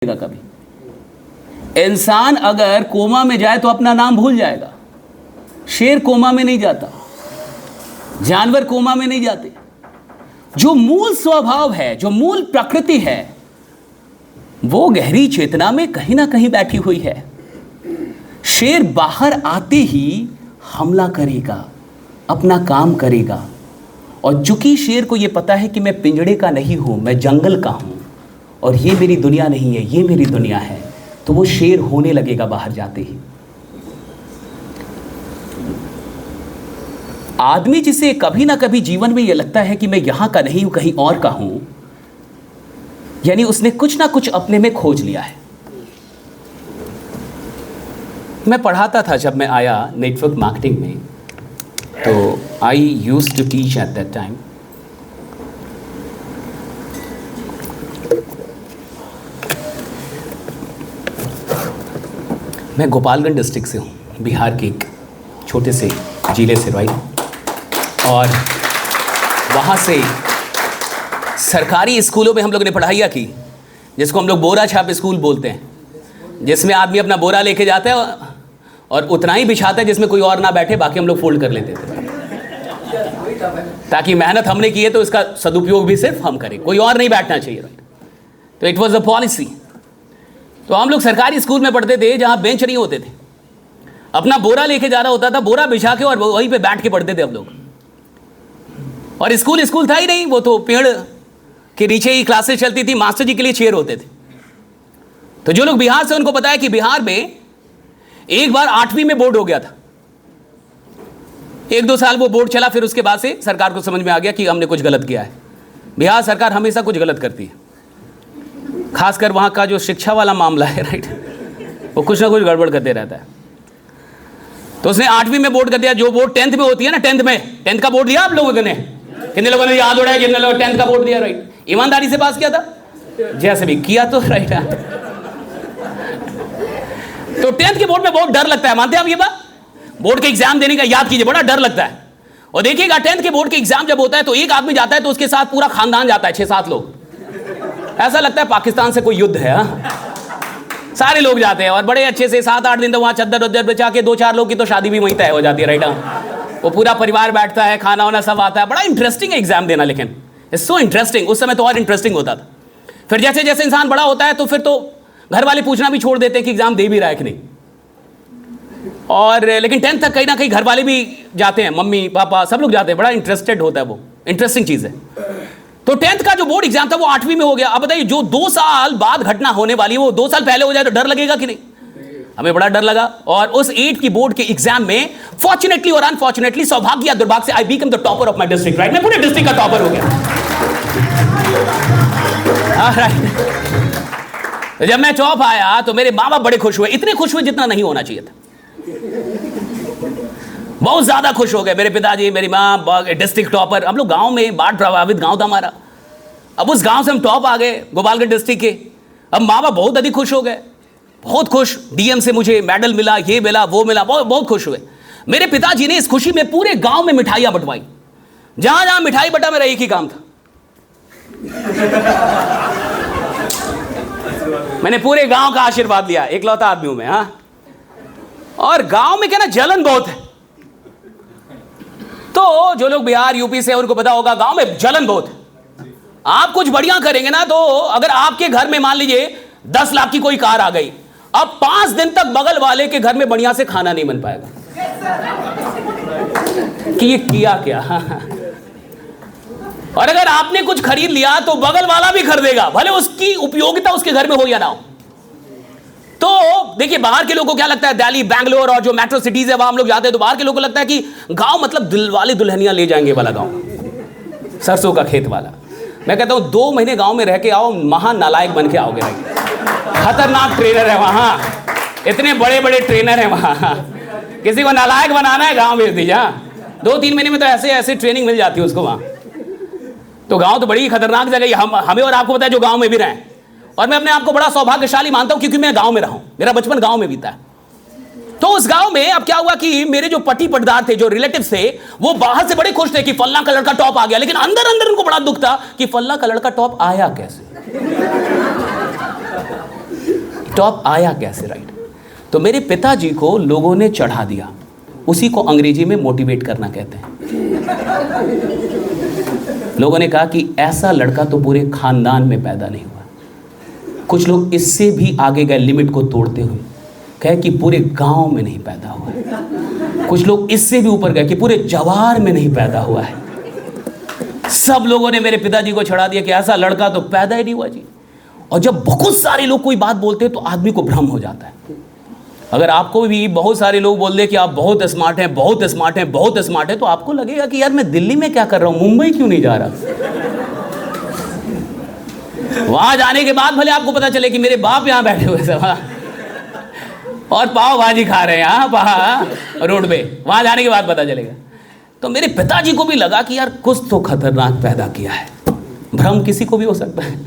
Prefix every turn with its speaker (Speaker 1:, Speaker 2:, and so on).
Speaker 1: कभी इंसान अगर कोमा में जाए तो अपना नाम भूल जाएगा। शेर कोमा में नहीं जाता, जानवर कोमा में नहीं जाते। जो मूल स्वभाव है, जो मूल प्रकृति है, वो गहरी चेतना में कहीं ना कहीं बैठी हुई है। शेर बाहर आते ही हमला करेगा, अपना काम करेगा। और चूंकि शेर को यह पता है कि मैं पिंजड़े का नहीं हूं, मैं जंगल का हूं और ये मेरी दुनिया नहीं है, ये मेरी दुनिया है, तो वो शेर होने लगेगा बाहर जाते ही। आदमी जिसे कभी ना कभी जीवन में यह लगता है कि मैं यहां का नहीं हूं, कहीं और का हूं, यानी उसने कुछ ना कुछ अपने में खोज लिया है। मैं पढ़ाता था जब मैं आया नेटवर्क मार्केटिंग में, तो I used to teach at that time. मैं गोपालगंज डिस्ट्रिक्ट से हूँ, बिहार के एक छोटे से जिले से, राइट। और वहाँ से सरकारी स्कूलों में हम लोगों ने पढ़ाइयाँ की, जिसको हम लोग बोरा छाप स्कूल बोलते हैं, जिसमें आदमी अपना बोरा लेके जाता है और उतना ही बिछाता है जिसमें कोई और ना बैठे, बाकी हम लोग फोल्ड कर लेते थे, ताकि मेहनत हमने की है तो इसका सदुपयोग भी सिर्फ हम करें, कोई और नहीं बैठना चाहिए, राइट। तो इट वॉज अ पॉलिसी। तो हम लोग सरकारी स्कूल में पढ़ते थे जहां बेंच नहीं होते थे, अपना बोरा लेके जाना होता था, बोरा बिछा के और वहीं पे बैठ के पढ़ते थे हम लोग। और स्कूल था ही नहीं, वो तो पेड़ के नीचे ही क्लासेस चलती थी, मास्टर जी के लिए चेयर होते थे। तो जो लोग बिहार से, उनको पता है कि बिहार में एक बार 8वीं में बोर्ड हो गया था। 1-2 साल वो बोर्ड चला, फिर उसके बाद से सरकार को समझ में आ गया कि हमने कुछ गलत किया है। बिहार सरकार हमेशा कुछ गलत करती है, खासकर वहाँ का जो शिक्षा वाला मामला है, राइट, वो कुछ ना कुछ गड़बड़ करते रहता है। तो उसने 8वीं में बोर्ड कर दिया, जो बोर्ड 10th में होती है ना, 10th का बोर्ड दिया आप लोगों ने? कितने लोगों ने याद हो रहा है कितने लोगों ने 10th का बोर्ड दिया, राइट? ईमानदारी से पास किया था, जैसे भी किया तो, राइट। तो 10th के बोर्ड में बहुत डर लगता है, मानते हैं आप ये बात? बोर्ड के एग्जाम देने का याद कीजिए, बड़ा डर लगता है। और देखिएगा 10th के बोर्ड के एग्जाम जब होता है तो एक आदमी जाता है तो उसके साथ पूरा खानदान जाता है, 6-7 लोग। ऐसा लगता है पाकिस्तान से कोई युद्ध है। सारे लोग जाते हैं और बड़े अच्छे से 7-8 दिन तो वहाँ चद्दर उद्दर बिछा के 2-4 लोग की तो शादी भी वहीं तय हो जाती है, राइट। वो पूरा परिवार बैठता है, खाना वाना सब आता है। बड़ा इंटरेस्टिंग है एग्जाम देना, लेकिन इट्स सो इंटरेस्टिंग। उस समय तो और इंटरेस्टिंग होता था। फिर जैसे जैसे इंसान बड़ा होता है तो फिर तो घर वाले पूछना भी छोड़ देते हैं कि एग्जाम दे भी रहा है कि नहीं। और लेकिन 10th तक कहीं ना कहीं घर वाले भी जाते हैं, मम्मी पापा सब लोग जाते हैं, बड़ा इंटरेस्टेड होता है, वो इंटरेस्टिंग चीज़ है। तो 10th का जो बोर्ड एग्जाम था वो 8वीं में हो गया। अब बताइए, जो 2 साल बाद घटना होने वाली है वो 2 साल पहले हो जाए तो डर लगेगा कि नहीं? हमें बड़ा डर लगा। और उस 8 की बोर्ड के एग्जाम में फॉर्चुनेटली और अनफॉर्चुनेटली, सौभाग्य या दुर्भाग्य से, I become the topper of my district, right. मैं पूरे डिस्ट्रिक्ट का टॉपर हो गया। जब मैं टॉप आया तो मेरे माँ बाप बड़े खुश हुए, इतने खुश हुए जितना नहीं होना चाहिए था। बहुत ज्यादा खुश हो गए मेरे पिताजी, मेरी माँ, डिस्ट्रिक्ट टॉपर। हम लोग गांव में, बाढ़ प्रभावित गांव था हमारा। अब उस गांव से हम टॉप आ गए, गोपालगंज डिस्ट्रिक्ट के। अब माँ बाप बहुत अधिक खुश हो गए, बहुत खुश। डीएम से मुझे मेडल मिला, ये मिला, वो मिला, बहुत बहुत खुश हुए। मेरे पिताजी ने इस खुशी में पूरे गांव में मिठाइयां बंटवाई। जहां जहां मिठाई बटा, मेरा एक ही काम था, मैंने पूरे गांव का आशीर्वाद लिया। एकलौता आदमी हूं मैं। हाँ, और गांव में क्या ना, जलन बहुत है। तो जो लोग बिहार यूपी से, उनको पता होगा, गांव में जलन बहुत है। आप कुछ बढ़िया करेंगे ना, तो अगर आपके घर में मान लीजिए 10 लाख की कोई कार आ गई, अब 5 दिन तक बगल वाले के घर में बढ़िया से खाना नहीं बन पाएगा कि ये किया क्या। और अगर आपने कुछ खरीद लिया तो बगल वाला भी खरीदेगा, भले उसकी उपयोगिता उसके घर में हो या ना हो। तो देखिए, बाहर के लोगों को क्या लगता है, दिल्ली, बैंगलोर और जो मेट्रो सिटीज है वहां हम लोग जाते हैं, तो बाहर के लोगों को लगता है कि गांव मतलब दिलवाले दुल्हनियां ले जाएंगे वाला गांव, सरसों का खेत वाला। मैं कहता हूं 2 महीने गांव में रह के आओ, महान नालायक बन के आओगे। खतरनाक ट्रेनर है वहां, इतने बड़े बड़े ट्रेनर है वहां। किसी को नालायक बनाना है, गांव भेज दीजिए। 2-3 महीने में तो ऐसे ऐसे ट्रेनिंग मिल जाती है उसको वहां। तो गांव तो बड़ी खतरनाक जगह है, हमें और आपको पता है, जो गांव में भी रहे। और मैं अपने आप को बड़ा सौभाग्यशाली मानता हूं क्योंकि मैं गांव में रहा हूं, मेरा बचपन गांव में बीता है। तो उस गांव में अब क्या हुआ कि मेरे जो पति पटदार थे, जो रिलेटिव्स थे, वो बाहर से बड़े खुश थे कि फल्ला का लड़का टॉप आ गया, लेकिन अंदर अंदर उनको बड़ा दुख था कि फल्ला का लड़का टॉप आया कैसे। टॉप आया कैसे, राइट? तो मेरे पिताजी को लोगों ने चढ़ा दिया, उसी को अंग्रेजी में मोटिवेट करना कहते हैं। लोगों ने कहा कि ऐसा लड़का तो पूरे खानदान में पैदा नहीं हुआ। कुछ लोग इससे भी आगे गए, लिमिट को तोड़ते हुए कहे कि पूरे गांव में नहीं पैदा हुआ है। कुछ लोग इससे भी ऊपर गए कि पूरे जवार में नहीं पैदा हुआ है। सब लोगों ने मेरे पिताजी को छड़ा दिया कि ऐसा लड़का तो पैदा ही नहीं हुआ जी। और जब बहुत सारे लोग कोई बात बोलते हैं तो आदमी को भ्रम हो जाता है। अगर आपको भी बहुत सारे लोग बोल दे कि आप बहुत स्मार्ट हैं, बहुत स्मार्ट हैं, बहुत स्मार्ट हैं, तो आपको लगेगा कि यार मैं दिल्ली में क्या कर रहा हूं, मुंबई क्यों नहीं जा रहा। वहां जाने के बाद भले आपको पता चले कि मेरे बाप यहां बैठे हुए सब और पाव भाजी खा रहे हैं यहाँ रोड पे, वहां जाने के बाद पता चलेगा। तो मेरे पिताजी को भी लगा कि यार कुछ तो खतरनाक पैदा किया है। भ्रम किसी को भी हो सकता है।